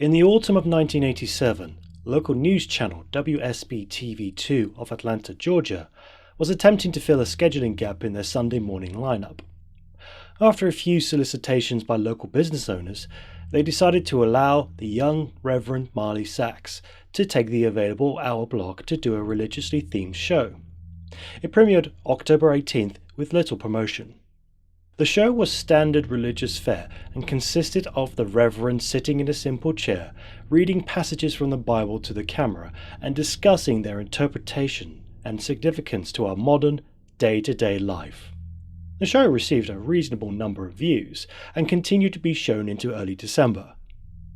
In the autumn of 1987, local news channel WSB-TV 2 of Atlanta, Georgia, was attempting to fill a scheduling gap in their Sunday morning lineup. After a few solicitations by local business owners, they decided to allow the young Reverend Marly Sachs to take the available hour block to do a religiously themed show. It premiered October 18th with little promotion. The show was standard religious fare and consisted of the Reverend sitting in a simple chair, reading passages from the Bible to the camera and discussing their interpretation and significance to our modern, day-to-day life. The show received a reasonable number of views and continued to be shown into early December.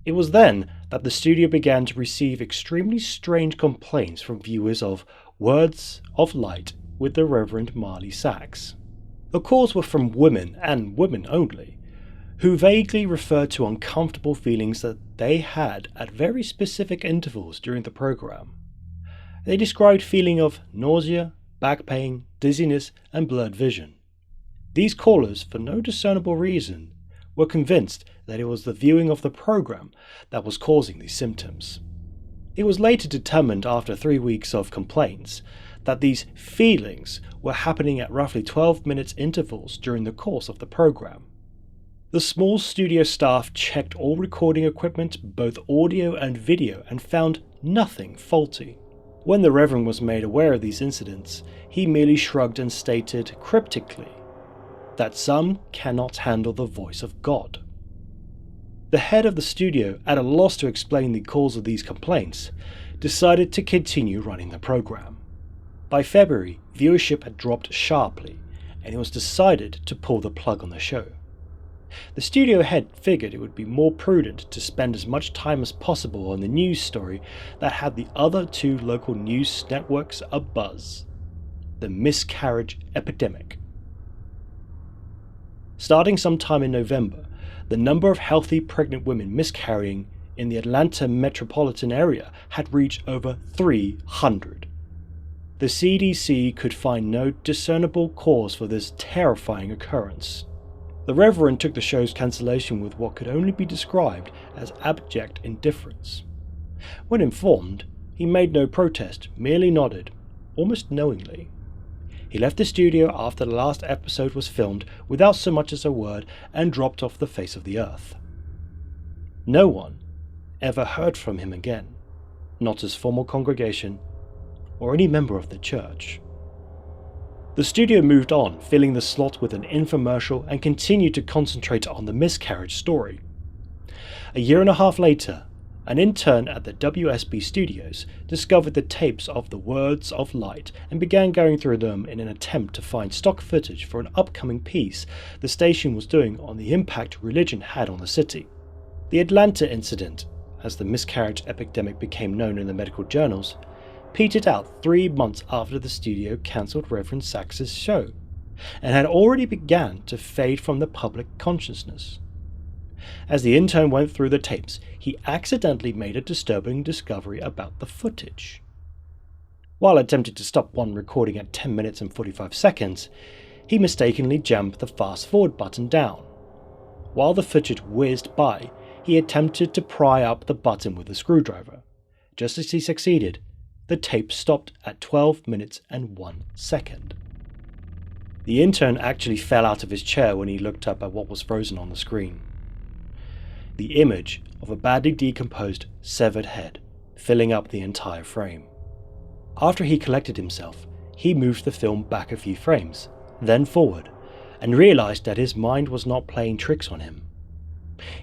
It was then that the studio began to receive extremely strange complaints from viewers of Words of Light with the Reverend Marly Sachs. The calls were from women, and women only, who vaguely referred to uncomfortable feelings that they had at very specific intervals during the program. They described feeling of nausea, back pain, dizziness, and blurred vision. These callers, for no discernible reason, were convinced that it was the viewing of the program that was causing these symptoms. It was later determined after 3 weeks of complaints that these feelings were happening at roughly 12 minutes intervals during the course of the program. The small studio staff checked all recording equipment, both audio and video, and found nothing faulty. When the Reverend was made aware of these incidents, he merely shrugged and stated cryptically that some cannot handle the voice of God. The head of the studio, at a loss to explain the cause of these complaints, decided to continue running the program. By February, viewership had dropped sharply, and it was decided to pull the plug on the show. The studio head figured it would be more prudent to spend as much time as possible on the news story that had the other two local news networks abuzz: the miscarriage epidemic. Starting sometime in November, the number of healthy pregnant women miscarrying in the Atlanta metropolitan area had reached over 300. The CDC could find no discernible cause for this terrifying occurrence. The Reverend took the show's cancellation with what could only be described as abject indifference. When informed, he made no protest, merely nodded, almost knowingly. He left the studio after the last episode was filmed without so much as a word and dropped off the face of the earth. No one ever heard from him again, not his formal congregation or any member of the church. The studio moved on, filling the slot with an infomercial, and continued to concentrate on the miscarriage story. A year and a half later, an intern at the WSB studios discovered the tapes of the Words of Light and began going through them in an attempt to find stock footage for an upcoming piece the station was doing on the impact religion had on the city. The Atlanta incident, as the miscarriage epidemic became known in the medical journals, petered out 3 months after the studio cancelled Reverend Sachs's show, and had already begun to fade from the public consciousness. As the intern went through the tapes, he accidentally made a disturbing discovery about the footage. While attempting to stop one recording at 10 minutes and 45 seconds, he mistakenly jammed the fast-forward button down. While the footage whizzed by, he attempted to pry up the button with a screwdriver. Just as he succeeded, the tape stopped at 12 minutes and 1 second. The intern actually fell out of his chair when he looked up at what was frozen on the screen. The image of a badly decomposed, severed head, filling up the entire frame. After he collected himself, he moved the film back a few frames, then forward, and realized that his mind was not playing tricks on him.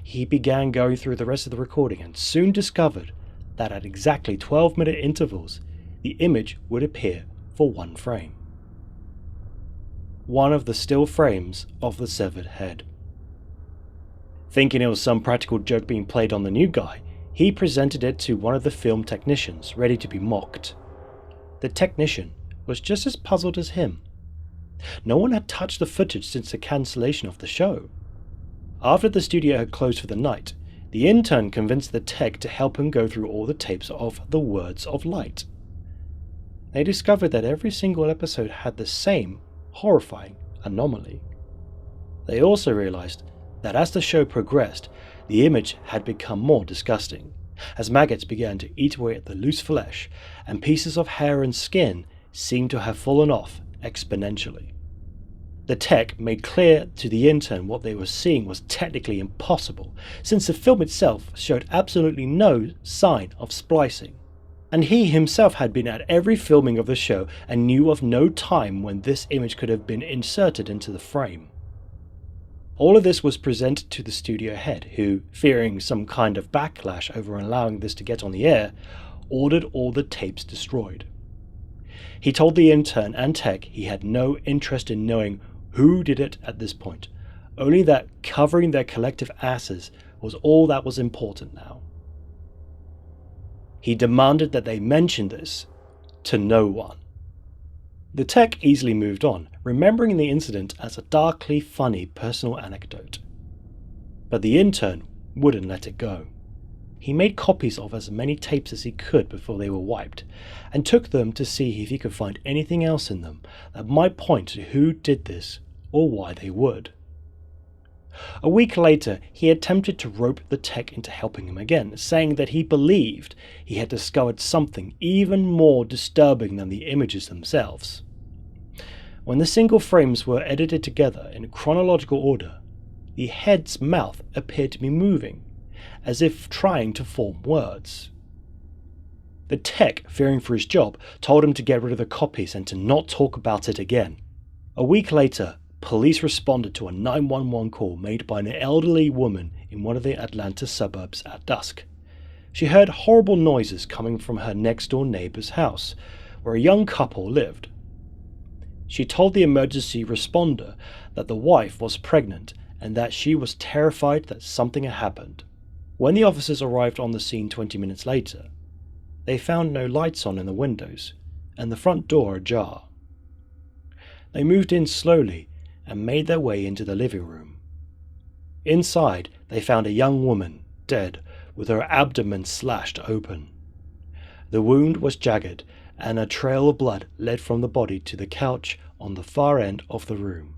He began going through the rest of the recording and soon discovered that at exactly 12-minute intervals, the image would appear for 1 frame. One of the still frames of the severed head. Thinking it was some practical joke being played on the new guy, he presented it to one of the film technicians, ready to be mocked. The technician was just as puzzled as him. No one had touched the footage since the cancellation of the show. After the studio had closed for the night, the intern convinced the tech to help him go through all the tapes of the Words of Light. They discovered that every single episode had the same horrifying anomaly. They also realized that as the show progressed, The image had become more disgusting, as maggots began to eat away at the loose flesh, and pieces of hair and skin seemed to have fallen off exponentially. The tech made clear to the intern what they were seeing was technically impossible, since the film itself showed absolutely no sign of splicing. And he himself had been at every filming of the show and knew of no time when this image could have been inserted into the frame. All of this was presented to the studio head, who, fearing some kind of backlash over allowing this to get on the air, ordered all the tapes destroyed. He told the intern and tech he had no interest in knowing who did it at this point, only that covering their collective asses was all that was important now. He demanded that they mention this to no one. The tech easily moved on, remembering the incident as a darkly funny personal anecdote. But the intern wouldn't let it go. He made copies of as many tapes as he could before they were wiped, and took them to see if he could find anything else in them that might point to who did this or why they would. A week later, he attempted to rope the tech into helping him again, saying that he believed he had discovered something even more disturbing than the images themselves. When the single frames were edited together in chronological order, the head's mouth appeared to be moving, as if trying to form words. The tech, fearing for his job, told him to get rid of the copies and to not talk about it again. A week later, police responded to a 911 call made by an elderly woman in one of the Atlanta suburbs at dusk. She heard horrible noises coming from her next-door neighbor's house, where a young couple lived. She told the emergency responder that the wife was pregnant and that she was terrified that something had happened. When the officers arrived on the scene 20 minutes later, they found no lights on in the windows and the front door ajar. They moved in slowly and made their way into the living room. Inside, they found a young woman, dead, with her abdomen slashed open. The wound was jagged, and a trail of blood led from the body to the couch on the far end of the room.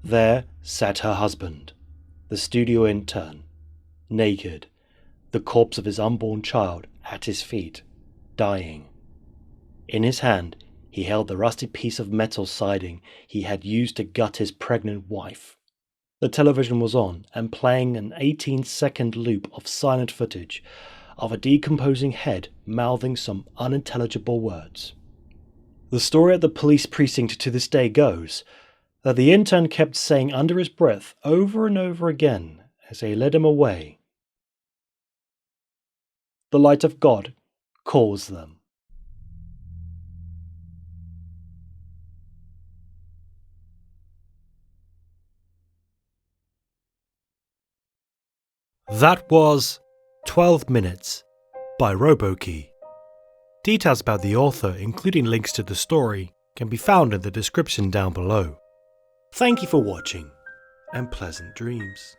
There sat her husband, the studio intern, naked, the corpse of his unborn child at his feet, dying. In his hand, he held the rusty piece of metal siding he had used to gut his pregnant wife. The television was on and playing an 18-second loop of silent footage of a decomposing head mouthing some unintelligible words. The story at the police precinct to this day goes that the intern kept saying under his breath over and over again as they led him away, "The light of God calls them." That was 12 Minutes by RoboKy. Details about the author, including links to the story, can be found in the description down below. Thank you for watching, and pleasant dreams.